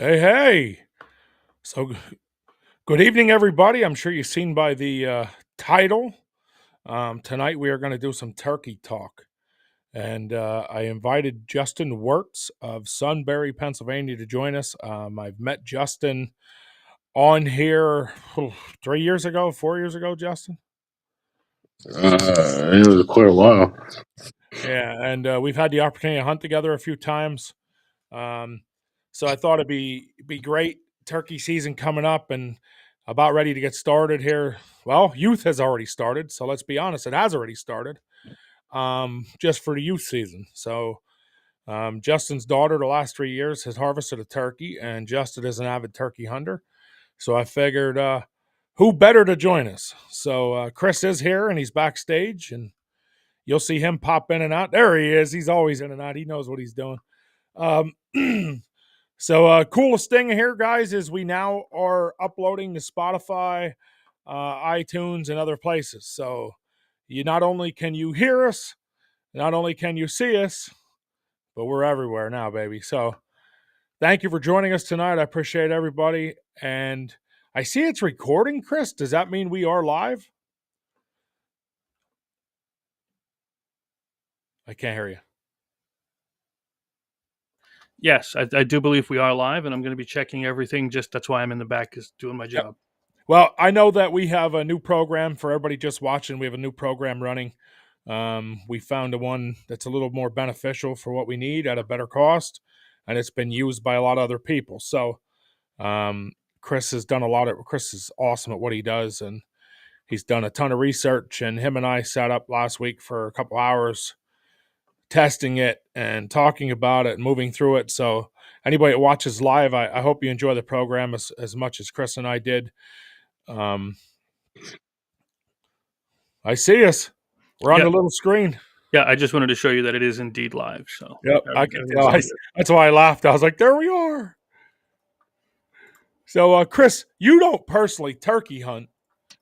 Hey, hey. So, good evening, everybody. I'm sure you've seen by the title. Tonight, we are going to do some turkey talk. And I invited Justin Wirtz of Sunbury, Pennsylvania to join us. I've met Justin on here 3 years ago, 4 years ago, Justin. It was quite a while. Yeah, and we've had the opportunity to hunt together a few times. Um, so I thought it'd be great. Turkey season coming up and about ready to get started here. Well, youth has already started, so let's be honest, it has already started. Just for the youth season. So Justin's daughter, the last 3 years, has harvested a turkey, and Justin is an avid turkey hunter. So I figured, who better to join us? So Chris is here, and he's backstage, and you'll see him pop in and out. There he is. He's always in and out. He knows what he's doing. Um, So, coolest thing here, guys, is we now are uploading to Spotify, iTunes, and other places. So, you not only can you hear us, not only can you see us, but we're everywhere now, baby. So, thank you for joining us tonight. I appreciate everybody. And I see it's recording, Chris. Does that mean we are live? I can't hear you. Yes, I do believe we are live, and I'm going to be checking everything. Just that's why I'm in the back, is doing my job. Well, I know that we have a new program for everybody just watching. We have a new program running. We found a one that's a little more beneficial for what we need at a better cost, and it's been used by a lot of other people. So, Chris has done a lot of. Chris is awesome at what he does, and he's done a ton of research. And him and I sat up last week for a couple hours testing it and talking about it and moving through it. So, anybody that watches live, I hope you enjoy the program as much as Chris and I did. I see us. We're on the little screen. Yeah, I just wanted to show you that it is indeed live. So, Yep, I can tell. That's why I laughed. I was like, "There we are." So, Chris, you don't personally turkey hunt.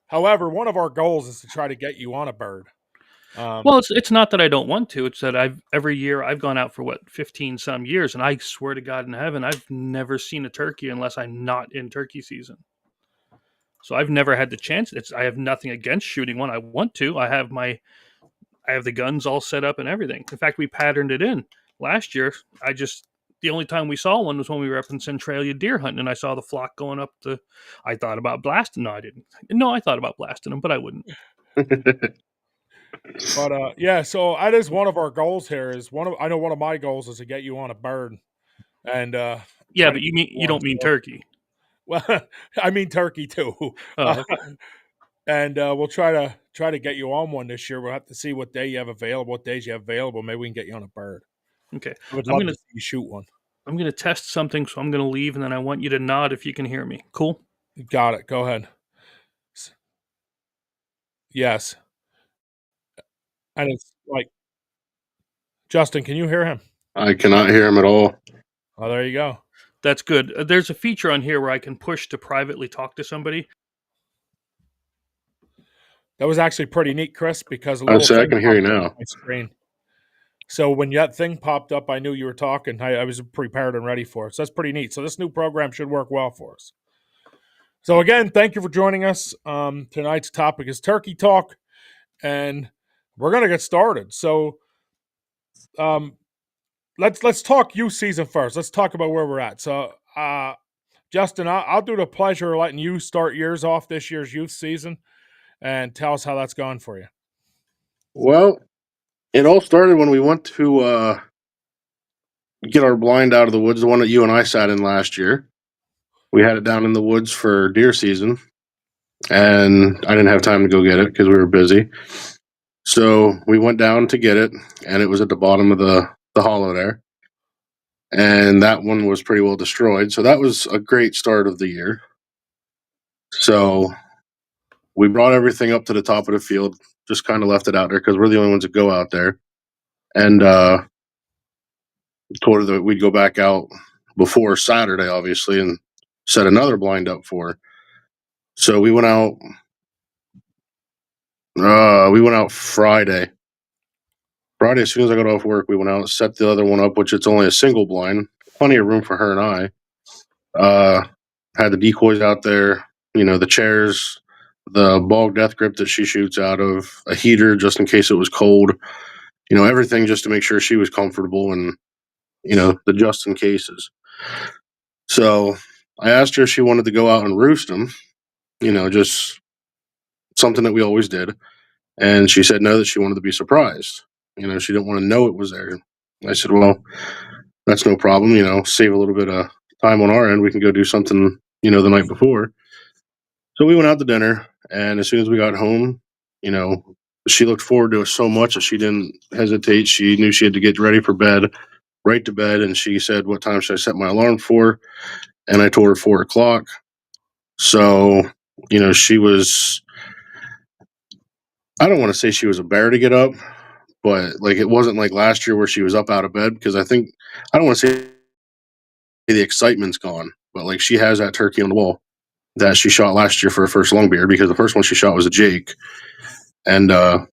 However, one of our goals is to try to get you on a bird. Well, it's not that I don't want to. It's that every year I've gone out for 15 some years, and I swear to God in heaven, I've never seen a turkey unless I'm not in turkey season. So I've never had the chance. I have nothing against shooting one. I want to. I have the guns all set up and everything. In fact, we patterned it in last year. The only time we saw one was when we were up in Centralia deer hunting, and I saw the flock going up the. I thought about blasting. No, I didn't. No, I thought about blasting them, but I wouldn't. But yeah, so that is one of our goals here. I know one of my goals is to get you on a bird, and yeah, but you don't mean turkey. Well, I mean turkey too. Oh, okay. And we'll try to get you on one this year. We'll have to see what day you have available, what days you have available. Maybe we can get you on a bird. Okay, I would love to see you shoot one. I'm going to test something, so I'm going to leave, and then I want you to nod if you can hear me. Cool? Got it. Go ahead. Yes. And it's like, Justin, can you hear him? I cannot hear him at all. Oh, there you go. That's good. There's a feature on here where I can push to privately talk to somebody. That was actually pretty neat, Chris, because I can hear you now. My screen. So when that thing popped up, I knew you were talking. I was prepared and ready for it. So that's pretty neat. So this new program should work well for us. So again, thank you for joining us. Tonight's topic is turkey talk, and we're gonna get started. So, let's talk youth season first. Let's talk about where we're at. So, Justin, I'll do the pleasure of letting you start yours off this year's youth season, and tell us how that's gone for you. Well, it all started when we went to get our blind out of the woods, the one that you and I sat in last year. We had it down in the woods for deer season, and I didn't have time to go get it because we were busy. So we went down to get it, and it was at the bottom of the hollow there. And that one was pretty well destroyed. So that was a great start of the year. So we brought everything up to the top of the field, just kind of left it out there because we're the only ones that go out there. And told her that we'd go back out before Saturday, obviously, and set another blind up for her. So we went out. We went out Friday. Friday, as soon as I got off work, we went out, set the other one up, which it's only a single blind, plenty of room for her and I. Had the decoys out there, the chairs, the bog death grip that she shoots out of, a heater just in case it was cold, everything just to make sure she was comfortable and, the just in cases. So I asked her if she wanted to go out and roost them, just something that we always did. And she said no, that she wanted to be surprised. She didn't want to know it was there. I said, well, that's no problem, save a little bit of time on our end. We can go do something, the night before. So we went out to dinner, and as soon as we got home, you know, she looked forward to it so much that she didn't hesitate. She knew she had to get ready for bed, right to bed, and she said, "What time should I set my alarm for?" And I told her 4 o'clock. So, she was. I don't want to say she was a bear to get up, but like it wasn't like last year where she was up out of bed, because I don't want to say the excitement's gone, but like she has that turkey on the wall that she shot last year for her first long beard, because the first one she shot was a Jake. And as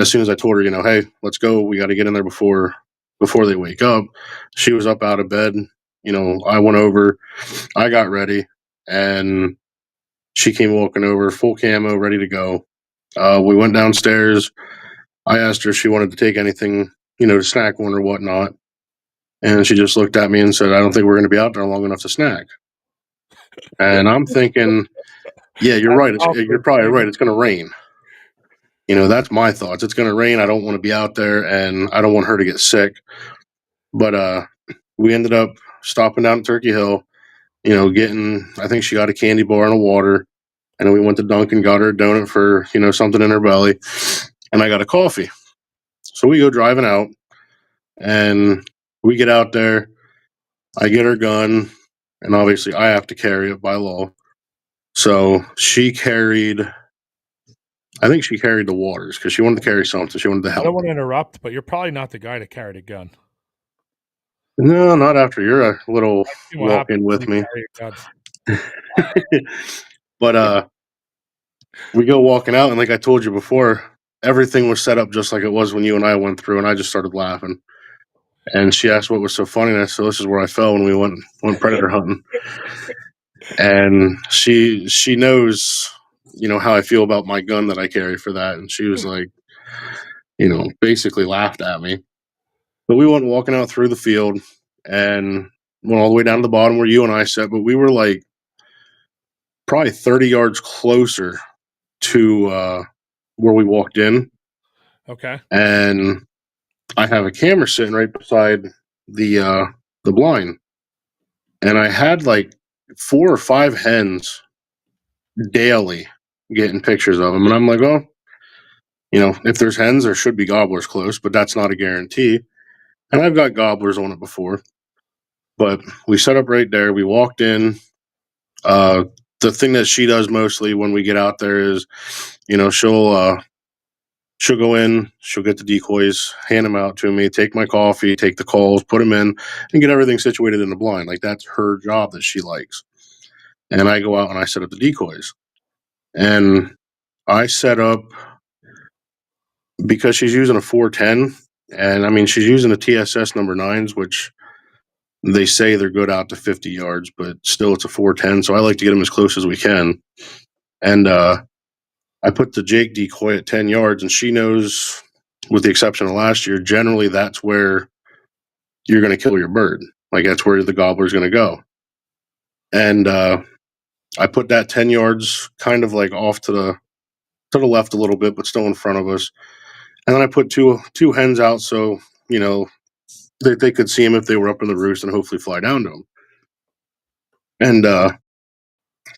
soon as I told her, hey, let's go, we got to get in there before they wake up, she was up out of bed. I went over, I got ready, and she came walking over, full camo, ready to go. We went downstairs. I asked her if she wanted to take anything, to snack on or whatnot. And she just looked at me and said, "I don't think we're going to be out there long enough to snack." And I'm thinking, yeah, you're right. You're probably right. It's going to rain. That's my thoughts. It's going to rain. I don't want to be out there, and I don't want her to get sick. But we ended up stopping down at Turkey Hill, getting, I think she got a candy bar and a water. And then we went to Dunkin', got her a donut for, something in her belly. And I got a coffee. So we go driving out, and we get out there. I get her gun, and obviously I have to carry it by law. So I think she carried the waters because she wanted to carry something. She wanted to I help. don't want to interrupt, but you're probably not the guy to carry the gun. No, not after you're a little I've seen what walk in happens when with you me. carry guns. But we go walking out, and like I told you before, everything was set up just like it was when you and I went through, and I just started laughing. And she asked what was so funny, and I said, "This is where I fell when we went predator hunting." And she knows, how I feel about my gun that I carry for that, and she was like, basically laughed at me. But we went walking out through the field and went all the way down to the bottom where you and I sat, but we were like probably 30 yards closer to where we walked in. Okay. And I have a camera sitting right beside the blind. And I had like 4 or 5 hens daily getting pictures of them. And I'm like, oh, if there's hens, there should be gobblers close, but that's not a guarantee. And I've got gobblers on it before. But we set up right there. We walked in. The thing that she does mostly when we get out there is, she'll go in, she'll get the decoys, hand them out to me, take my coffee, take the calls, put them in, and get everything situated in the blind. Like that's her job that she likes. And I go out and I set up the decoys. And I set up, because she's using a 410, and I mean she's using the TSS number 9s, which they say they're good out to 50 yards, but still it's a 410. So I like to get them as close as we can. And I put the Jake decoy at 10 yards, and she knows, with the exception of last year, generally that's where you're going to kill your bird. Like that's where the gobbler's going to go. And I put that 10 yards kind of like off to the left a little bit, but still in front of us. And then I put two hens out so, they could see them if they were up in the roost and hopefully fly down to them. And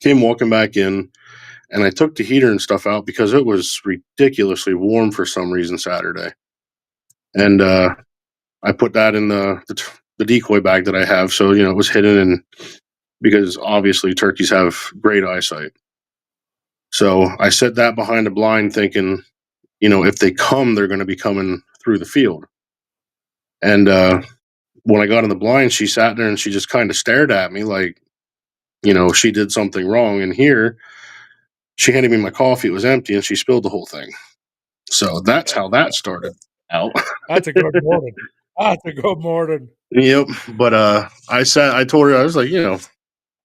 came walking back in, and I took the heater and stuff out because it was ridiculously warm for some reason Saturday. And I put that in the decoy bag that I have, so it was hidden, and because obviously turkeys have great eyesight. So I set that behind a blind, thinking, if they come, they're going to be coming through the field. And when I got in the blind, she sat there and she just kind of stared at me like, she did something wrong. And here, she handed me my coffee; it was empty, and she spilled the whole thing. So that's how that started out. That's a good morning. That's a good morning. Yep. But I told her, I was like,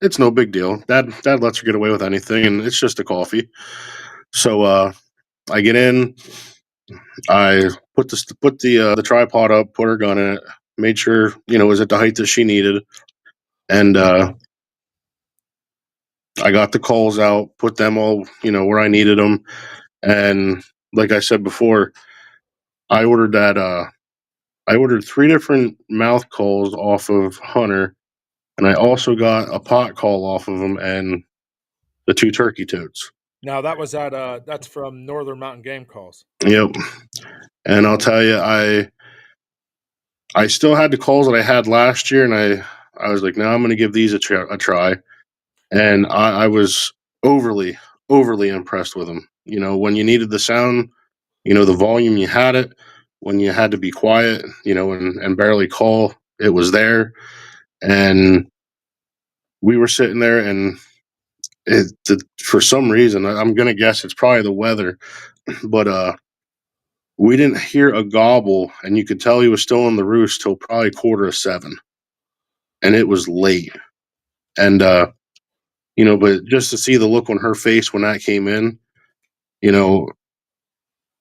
it's no big deal. Dad lets her get away with anything, and it's just a coffee. So I get in, I put the tripod up, put her gun in it, made sure it was at the height that she needed, and I got the calls out, put them all where I needed them, and like I said before, I ordered that. I ordered 3 different mouth calls off of Hunter, and I also got a pot call off of him and the 2 turkey totes. Now that's from Northern Mountain Game Calls. Yep. And I'll tell you, I still had the calls that I had last year, and I was like, no, I'm going to give these a try. And I was overly impressed with them. When you needed the sound, the volume, you had it. When you had to be quiet, and barely call, it was there. And we were sitting there, and for some reason, I'm going to guess it's probably the weather, but we didn't hear a gobble, and you could tell he was still on the roost till probably 6:45, and it was late. And but just to see the look on her face when that came in, you know,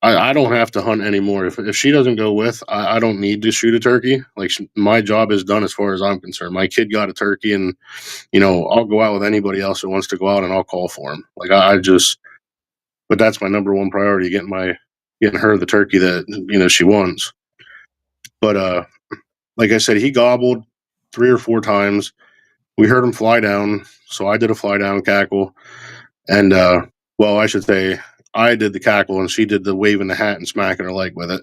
I don't have to hunt anymore. If she doesn't go with, I don't need to shoot a turkey. Like my job is done as far as I'm concerned. My kid got a turkey, and I'll go out with anybody else that wants to go out, and I'll call for him. Like I just, but that's my number one priority: getting her the turkey that she wants. But like I said, he gobbled 3 or 4 times. We heard him fly down, so I did a fly down cackle, and well, I should say I did the cackle, and she did the waving the hat and smacking her leg with it.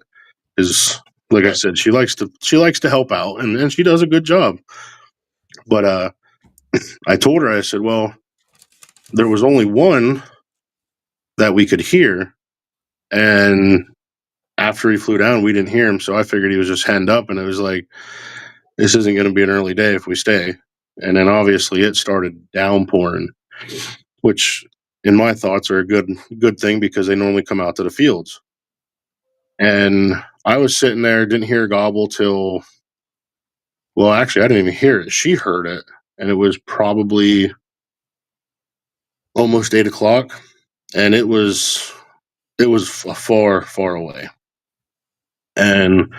Is like I said, she likes to help out, and she does a good job. But I told her, I said, well, there was only one that we could hear, and after he flew down, we didn't hear him, so I figured he was just henned up, and it was like, this isn't going to be an early day if we stay. And then obviously it started downpouring, which in my thoughts are a good thing because they normally come out to the fields. And I was sitting there, didn't hear a gobble till, well, actually, I didn't even hear it. She heard it, and it was probably almost 8 o'clock, and it was far away. And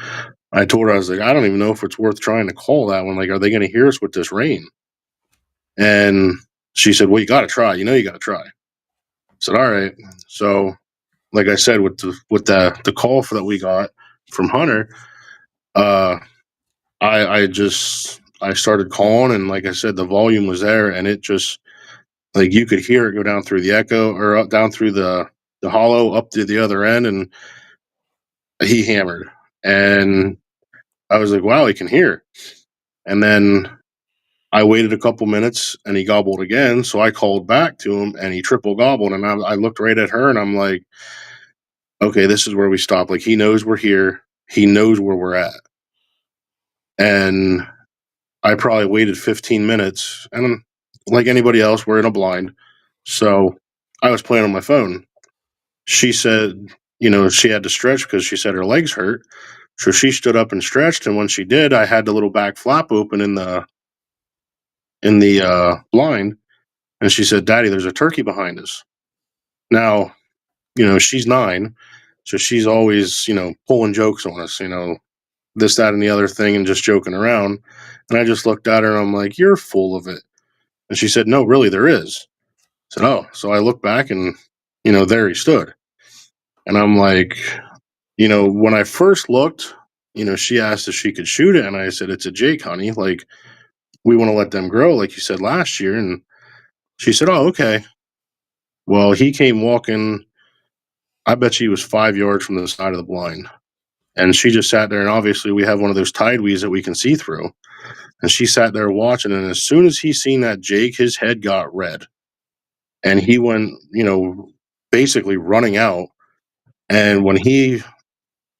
I told her, I was like, I don't even know if it's worth trying to call that one. Like, are they going to hear us with this rain? And she said, well, you got to try. You got to try. I said, all right. So, like I said, with the call that we got from Hunter, I started calling, and like I said, the volume was there, and it just, like, you could hear it go down through the echo, or up, down through the hollow up to the other end, and he hammered. And I was like, wow, he can hear. And then I waited a couple minutes, and he gobbled again. So I called back to him, and he triple gobbled. And I looked right at her, and I'm like, okay, this is where we stop. Like, he knows we're here. He knows where we're at. And I probably waited 15 minutes. And like anybody else, we're in a blind. So I was playing on my phone. She said, she had to stretch because she said her legs hurt. So she stood up and stretched. And when she did, I had the little back flap open in the blind. And she said, Daddy, there's a turkey behind us. Now, she's 9. So she's always, pulling jokes on us, this, that, and the other thing, and just joking around. And I just looked at her, and I'm like, you're full of it. And she said, no, really, there is. I said, oh. So I looked back, and, there he stood. And I'm like, when I first looked, she asked if she could shoot it. And I said, it's a Jake, honey. Like, we want to let them grow, like you said last year. And she said, oh, okay. Well, he came walking, I bet she was 5 yards from the side of the blind. And she just sat there, and obviously we have one of those tide weeds that we can see through. And she sat there watching, and as soon as he seen that Jake, his head got red. And he went, basically running out. And when he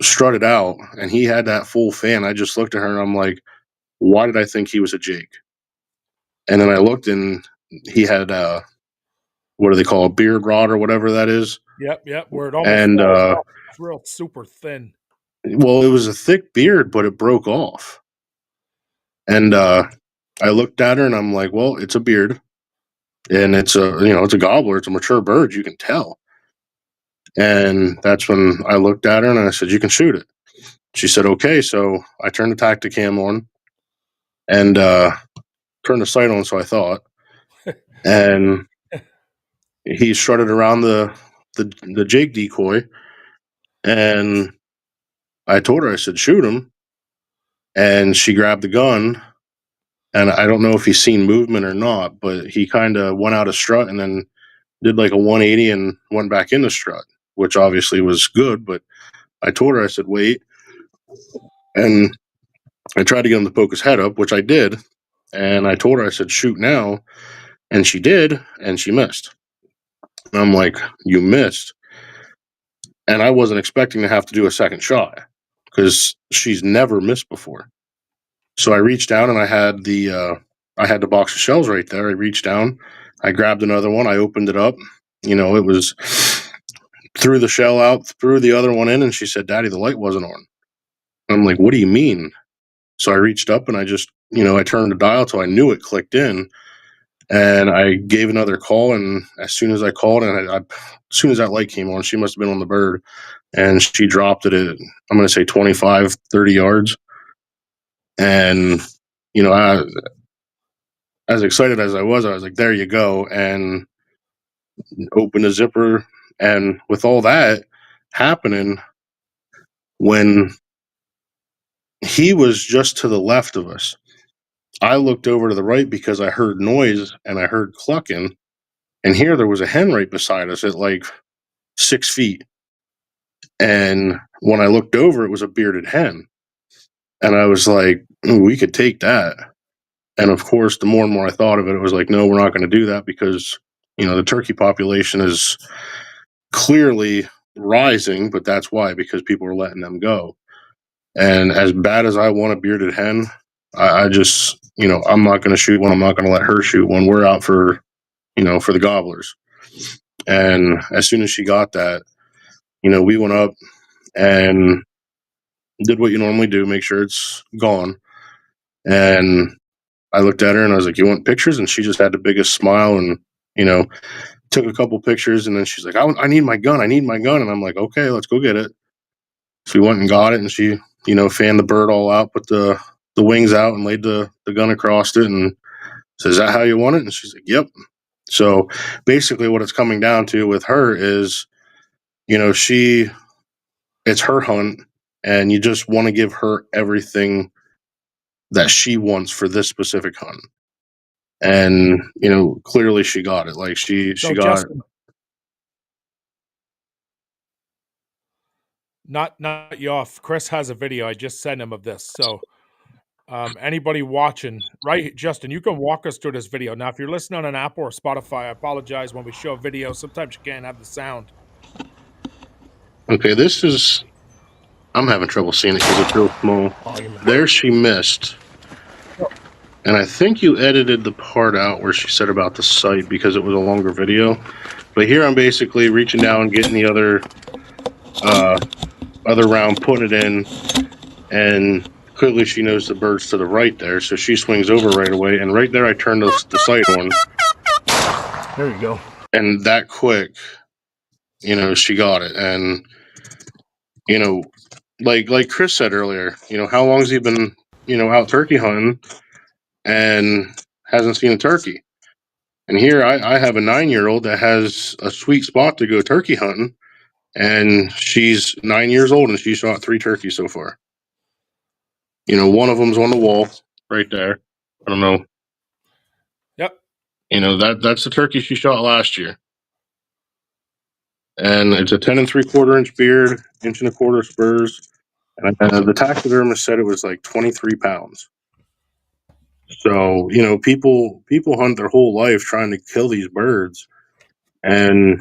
strutted out and he had that full fan, I just looked at her, and I'm like, why did I think he was a Jake? And then I looked, and he had what do they call, a beard rod or whatever that is. Yep. Where it almost And falls off. It's real super thin. Well, it was a thick beard, but it broke off. And I looked at her and I'm like, well, it's a beard. And it's a gobbler. It's a mature bird. You can tell. And that's when I looked at her and I said, you can shoot it. She said, okay. So I turned the Tacticam on and turned the sight on, so I thought. And he strutted around the jig decoy. And I told her, I said, shoot him. And she grabbed the gun. And I don't know if he's seen movement or not, but he kind of went out of strut and then did like a 180 and went back into strut, which obviously was good. But I told her, I said, wait. And I tried to get him to poke his head up, which I did. And I told her, I said, shoot now. And she did, and she missed. And I'm like, you missed. And I wasn't expecting to have to do a second shot because she's never missed before. So I reached down and I had the box of shells right there. I reached down, I grabbed another one, I opened it up. It was threw the shell out, threw the other one in, and she said, Daddy, the light wasn't on. I'm like, what do you mean? So I reached up and I just, I turned the dial till I knew it clicked in. And I gave another call, and as soon as I called, and as soon as that light came on, she must have been on the bird, and she dropped it at, I'm going to say 25, 30 yards. And, as excited as I was like, there you go, and opened the zipper. And with all that happening, when he was just to the left of us, I looked over to the right because I heard noise and I heard clucking. And here there was a hen right beside us at like 6 feet. And when I looked over, it was a bearded hen. And I was like, "Ooh, we could take that." And of course, the more and more I thought of it, it was like, no, we're not going to do that because, the turkey population is clearly rising, but that's why, because people are letting them go. And as bad as I want a bearded hen, I just, I'm not going to shoot one. I'm not going to let her shoot one. We're out for, for the gobblers. And as soon as she got that, we went up and did what you normally do, make sure it's gone. And I looked at her and I was like, you want pictures? And she just had the biggest smile and, took a couple pictures. And then she's like, I need my gun. I need my gun. And I'm like, okay, let's go get it. So we went and got it. And she, fanned the bird all out, put the wings out and laid the gun across it and says, is that how you want it? And she's like, yep. So basically what it's coming down to with her is, it's her hunt and you just want to give her everything that she wants for this specific hunt. And clearly she got it. Like she So got Justin, not you off. Chris has a video. I just sent him of this. So anybody watching, right, Justin, you can walk us through this video. Now, if you're listening on an Apple or Spotify, I apologize when we show a video. Sometimes you can't have the sound. okay. I'm having trouble seeing it because it's real small. There she missed. And I think you edited the part out where she said about the sight because it was a longer video. But here I'm basically reaching down, getting the other round, putting it in, and clearly she knows the bird's to the right there, so she swings over right away. And right there, I turned the sight on. There you go. And that quick, she got it. And like Chris said earlier, how long has he been, out turkey hunting and hasn't seen a turkey? And here I have a 9-year-old that has a sweet spot to go turkey hunting, and she's 9 years old and she shot 3 turkeys so far. One of them's on the wall right there. I don't know. Yep. That's the turkey she shot last year. And it's a 10 3/4 inch beard, 1.25 spurs. And the taxidermist said it was like 23 pounds. So, people hunt their whole life trying to kill these birds, and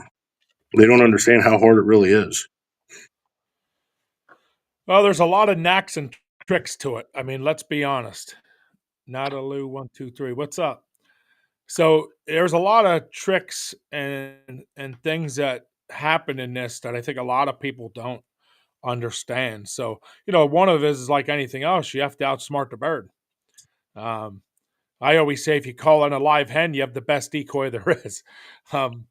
they don't understand how hard it really is. Well, there's a lot of knacks and tricks to it. I mean, let's be honest. Nadalu 123. What's up? So there's a lot of tricks and things that happen in this that I think a lot of people don't understand. So, one of it is like anything else, you have to outsmart the bird. Um, I always say if you call in a live hen, you have the best decoy there is. Um,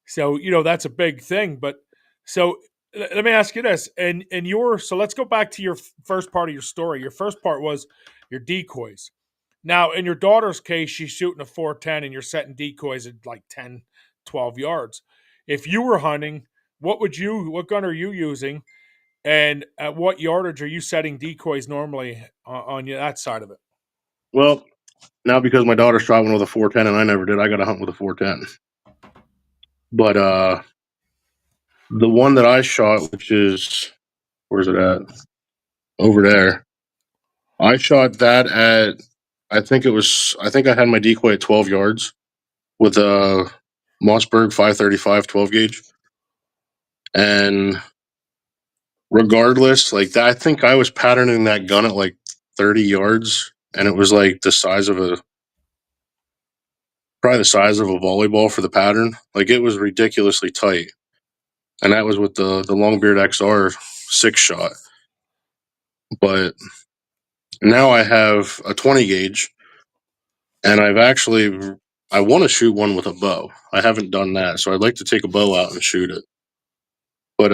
so, that's a big thing. But so let me ask you this. So let's go back to your first part of your story. Your first part was your decoys. Now, in your daughter's case, she's shooting a 410 and you're setting decoys at like 10, 12 yards. If you were hunting, what gun are you using? And at what yardage are you setting decoys normally on that side of it? Well, now because my daughter shot one with a 410 and I never did, I got to hunt with a 410. But the one that I shot, which is, where's it at? Over there. I shot that at, I think I had my decoy at 12 yards with a Mossberg 535 12 gauge. And regardless, like that, I think I was patterning that gun at like 30 yards, and it was like probably the size of a volleyball for the pattern. Like it was ridiculously tight. And that was with the Longbeard XR 6-shot. But now I have a 20 gauge, and I want to shoot one with a bow. I haven't done that, so I'd like to take a bow out and shoot it. But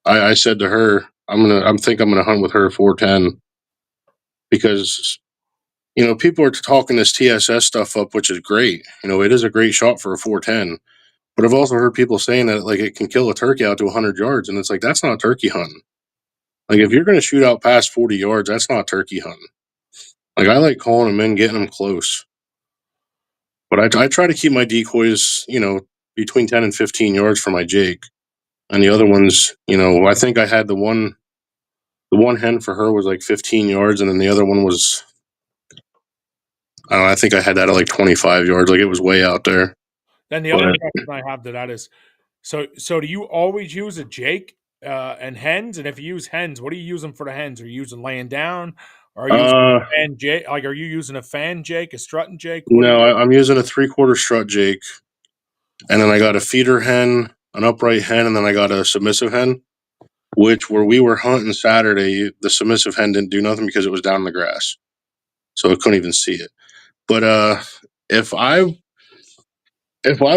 I said to her, I'm gonna hunt with her 410 because people are talking this TSS stuff up, which is great. It is a great shot for a 410. But I've also heard people saying that like it can kill a turkey out to 100 yards, and it's like that's not turkey hunting. Like if you're going to shoot out past 40 yards, that's not turkey hunting. Like I like calling them in, getting them close. But I try to keep my decoys, between 10 and 15 yards for my Jake, and the other ones, I think I had the one hen for her was like 15 yards, and then the other one was, I don't know, I think I had that at like 25 yards. Like it was way out there. Then the other question I have to that is, so do you always use a Jake and hens? And if you use hens, what are you using for the hens? Are you using laying down? Are you using a fan Jake? Like, are you using a fan Jake, a strutting Jake? No, I'm using a 3/4 strut Jake, and then I got a feeder hen, an upright hen, and then I got a submissive hen. Which where we were hunting Saturday, the submissive hen didn't do nothing because it was down in the grass, so I couldn't even see it. But if I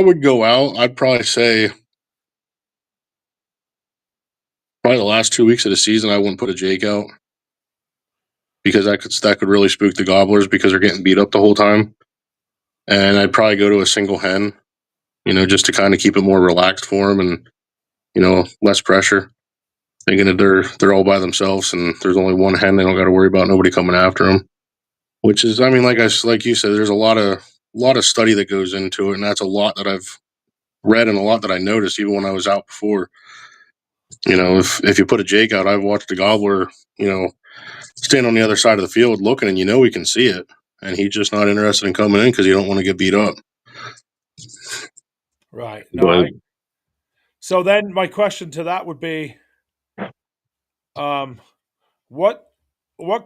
would go out, I'd probably say probably the last 2 weeks of the season I wouldn't put a Jake out because that could really spook the gobblers because they're getting beat up the whole time. And I'd probably go to a single hen, just to kind of keep it more relaxed for them and less pressure. Thinking that they're all by themselves and there's only one hen, they don't got to worry about nobody coming after them. Which is, I mean, like you said, there's a lot of study that goes into it, and that's a lot that I've read and a lot that I noticed even when I was out before. If you put a Jake out, I've watched a gobbler, stand on the other side of the field looking, and we can see it, and he's just not interested in coming in because he don't want to get beat up. Right. No. So then my question to that would be, what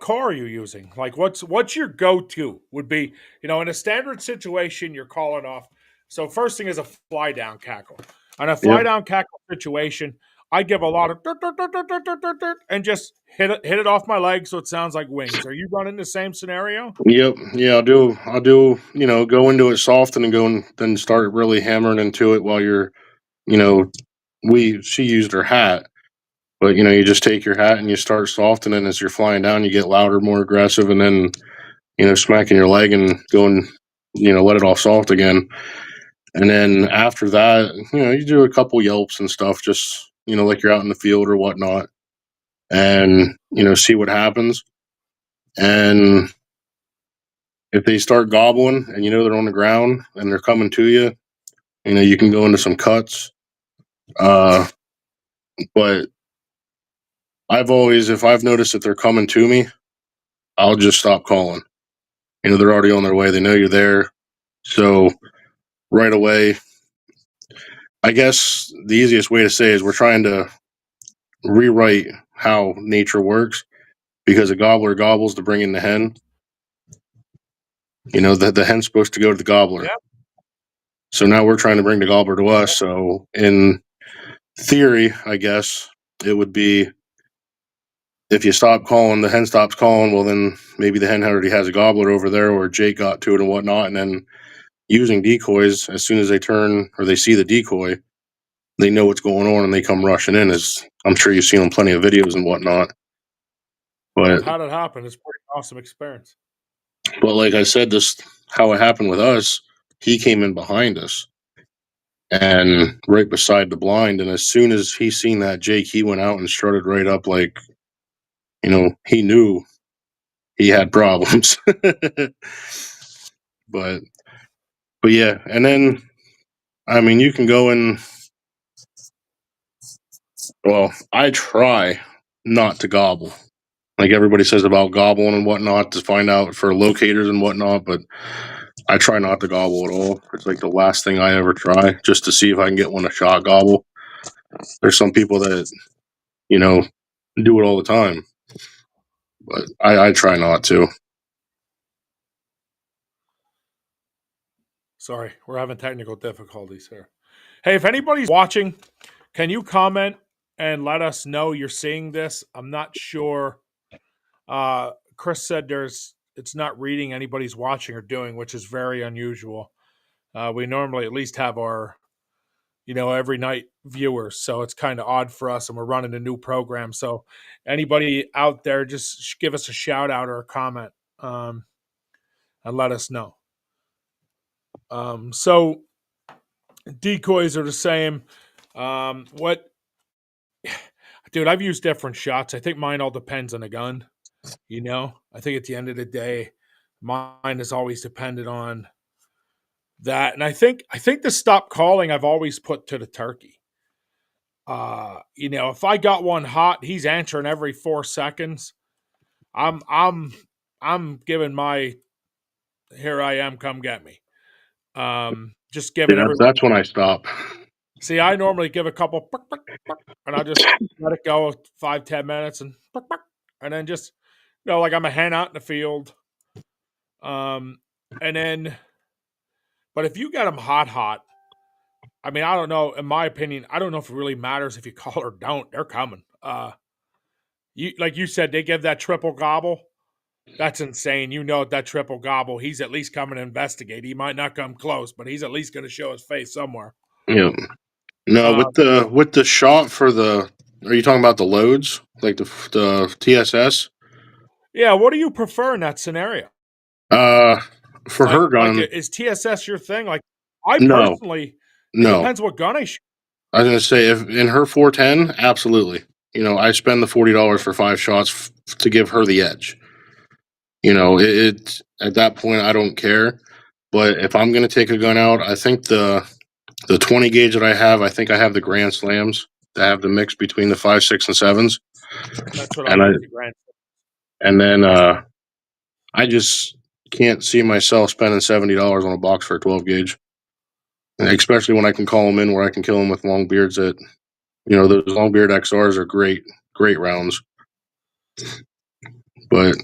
car are you using? Like what's your go-to would be, in a standard situation you're calling off. So first thing is a fly down cackle. On a fly down cackle situation, I give a lot of dirt, dirt, dirt, dirt, dirt, dirt, dirt, and just hit it off my leg so it sounds like wings. Are you running the same scenario? Yep. Yeah, I'll do, go into it soft and then start really hammering into it while you're, she used her hat. But you just take your hat and you start soft, and then as you're flying down, you get louder, more aggressive, and then smacking your leg and going, let it off soft again. And then after that, you do a couple yelps and stuff, just like you're out in the field or whatnot, and see what happens. And if they start gobbling and they're on the ground and they're coming to you, you can go into some cuts. But if I've noticed that they're coming to me, I'll just stop calling. They're already on their way. They know you're there. So right away, I guess the easiest way to say is we're trying to rewrite how nature works because a gobbler gobbles to bring in the hen. The hen's supposed to go to the gobbler. Yep. So now we're trying to bring the gobbler to us. So in theory, I guess it would be if you stop calling, the hen stops calling, well, then maybe the hen already has a gobbler over there, or Jake got to it and whatnot. And then using decoys, as soon as they turn or they see the decoy, they know what's going on and they come rushing in. As I'm sure you've seen on plenty of videos and whatnot. I've But had it happen. It's a pretty awesome experience. like I said, this how it happened with us. He came in behind us and right beside the blind, and as soon as he seen that Jake, he went out and strutted right up like, he knew he had problems. but yeah, and then I mean, you can go in. Well, I try not to gobble, like everybody says about gobbling and whatnot, to find out for locators and whatnot. But I try not to gobble at all. It's like the last thing I ever try, just to see if I can get one a shot gobble. There's some people that do it all the time, but I try not to. Sorry, we're having technical difficulties here. Hey, if anybody's watching, can you comment and let us know you're seeing this? I'm not sure. Chris said it's not reading anybody's watching or doing, which is very unusual. We normally at least have our, every night viewers, so it's kind of odd for us, and we're running a new program. So anybody out there, just give us a shout out or a comment, and let us know. So decoys are the same. Dude, I've used different shots. I think mine all depends on the gun. I think at the end of the day, mine is always dependent on that. And I think the stop calling I've always put to the turkey. If I got one hot, he's answering every 4 seconds. I'm giving my here I am, come get me. Just giving Yeah, everybody. that's when I stop. See, I normally give a couple, and I'll just let it go 5-10 minutes, and then just like I'm a hen out in the field. And then, but if you get them hot, I mean, I don't know. In my opinion, I don't know if it really matters if you call or don't. They're coming. Like you said, they give that triple gobble. That's insane. That triple gobble, he's at least coming to investigate. He might not come close, but he's at least going to show his face somewhere. Yeah. No, Uh, with the shot for the. Are you talking about the loads, like the TSS? Yeah. What do you prefer in that scenario? Uh, for her Like, gun, is TSS your thing? Like, I no, personally, it no. depends what gun I shoot. I was gonna say, if in her 410, absolutely. I spend the $40 for 5 shots to give her the edge. It at that point I don't care. But if I'm gonna take a gun out, I think the 20 gauge that I have, I think I have the Grand Slams that have the mix between the 5, 6, and 7s, That's what I and use. The Grand. then I just can't see myself spending $70 on a box for a 12 gauge, especially when I can call them in where I can kill them with long beards. That those long beard XRs are great rounds. But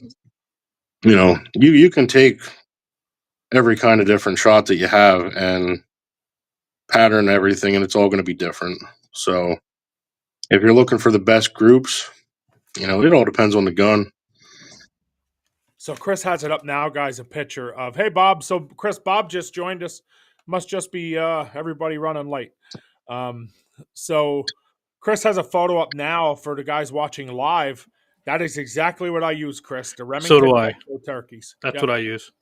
you can take every kind of different shot that you have and pattern everything, and it's all going to be different. So if you're looking for the best groups, it all depends on the gun. So Chris has it up now, guys. A picture of hey Bob. So Chris, Bob just joined us. Must just be everybody running late. So Chris has a photo up now for the guys watching live. That is exactly what I use, Chris. The So Remington do I. turkeys. That's Yep. what I use.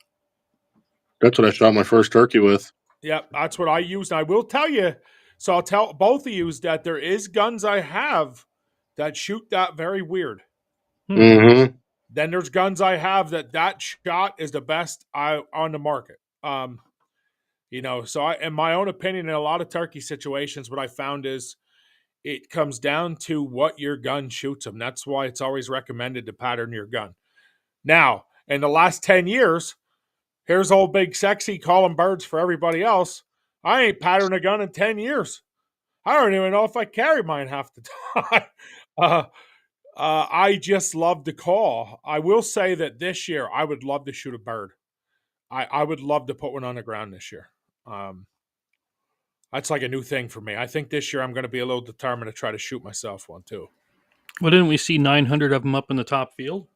That's what I shot my first turkey with. Yep, that's what I use. And I will tell you, so I'll tell both of you that there is guns I have that shoot that very weird. Mm-hmm. Then there's guns I have that shot is the best on the market. So in my own opinion, in a lot of turkey situations, what I found is it comes down to what your gun shoots them. That's why it's always recommended to pattern your gun. Now, in the last 10 years, here's old big sexy calling birds for everybody else. I ain't patterned a gun in 10 years. I don't even know if I carry mine half the time. I just love the call. I will say that this year I would love to shoot a bird. I would love to put one on the ground this year. That's like a new thing for me. I think this year I'm going to be a little determined to try to shoot myself one too. Well, didn't we see 900 of them up in the top field?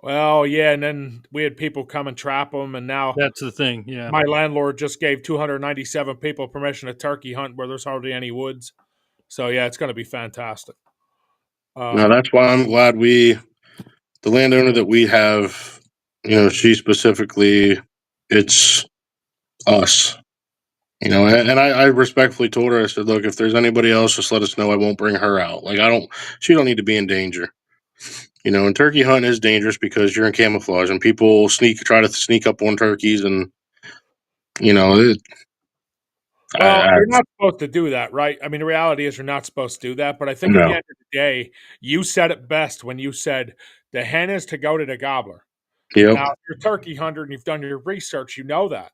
Well, yeah, and then we had people come and trap them, and now That's the thing. Yeah. my landlord just gave 297 people permission to turkey hunt where there's hardly any woods. So yeah, it's going to be fantastic. Now that's why I'm glad the landowner that we have, she specifically, it's us. And I respectfully told her, I said, look, if there's anybody else, just let us know. I won't bring her out. Like, she don't need to be in danger. And turkey hunting is dangerous because you're in camouflage and people try to sneak up on turkeys and, it, Well, I, you're not supposed to do that, right? I mean, the reality is you're not supposed to do that. But I think at the no. end of the day, you said it best when you said the hen is to go to the gobbler. Yep. Now, if you're a turkey hunter and you've done your research, you know that.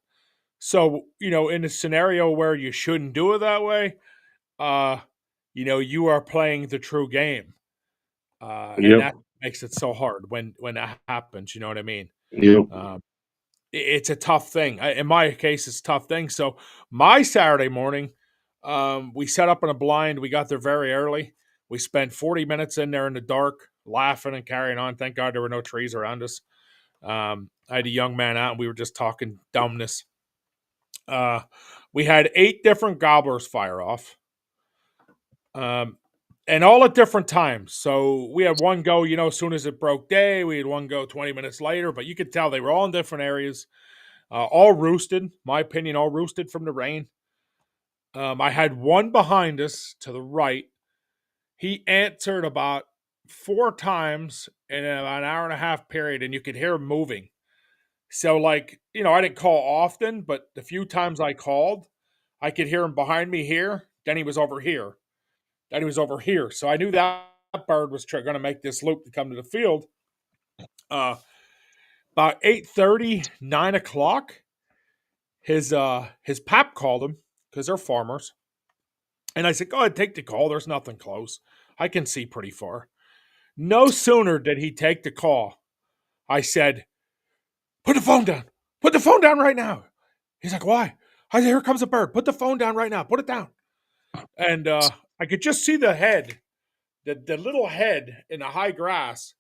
So, in a scenario where you shouldn't do it that way, you are playing the true game. And Yep. that makes it so hard when that happens. You know what I mean? Yep. It's a tough thing. In my case, it's a tough thing. So my Saturday morning, we set up in a blind. We got there very early. We spent 40 minutes in there in the dark, laughing and carrying on. Thank God there were no trees around us. I had a young man out, and we were just talking dumbness. We had 8 different gobblers fire off. And all at different times. So we had one go, as soon as it broke day. We had one go 20 minutes later, but you could tell they were all in different areas. All roosted, my opinion, all roosted from the rain. I had one behind us to the right. He answered about 4 times in an hour and a half period, and you could hear him moving. So, I didn't call often, but the few times I called, I could hear him behind me here. Then he was over here. Then he was over here. So I knew that bird was going to make this loop to come to the field. About 8:30, 9 o'clock, his pap called him because they're farmers. And I said, go ahead, take the call. There's nothing close. I can see pretty far. No sooner did he take the call, I said, put the phone down. Put the phone down right now. He's like, why? I said, here comes a bird. Put the phone down right now. Put it down. And I could just see the head, the little head in the high grass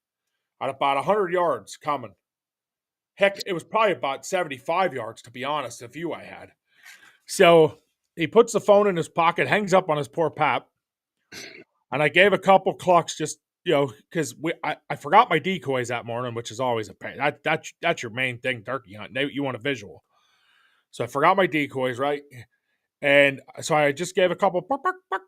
at about 100 yards coming. Heck, it was probably about 75 yards, to be honest, the view I had. So he puts the phone in his pocket, hangs up on his poor pap. And I gave a couple clucks just, because I forgot my decoys that morning, which is always a pain. That's your main thing, turkey hunting. You want a visual. So I forgot my decoys, right? And so I just gave a couple. Bark, bark, bark.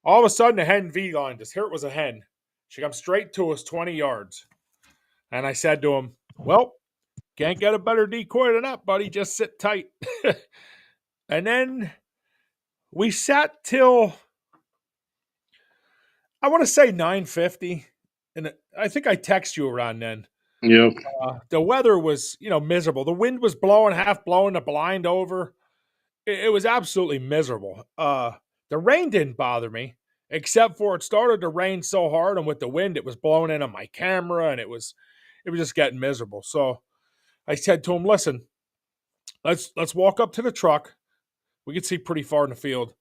All of a sudden, the hen V-lined us. Here it was a hen. She comes straight to us 20 yards. And I said to him, well, can't get a better decoy than that, buddy. Just sit tight. And then we sat till, I want to say 9:50. And I think I text you around then. Yep. The weather was, miserable. The wind was half blowing the blind over. It was absolutely miserable. The rain didn't bother me, except for it started to rain so hard, and with the wind, it was blowing in on my camera, and it was just getting miserable. So I said to him, listen, let's walk up to the truck. We could see pretty far in the field.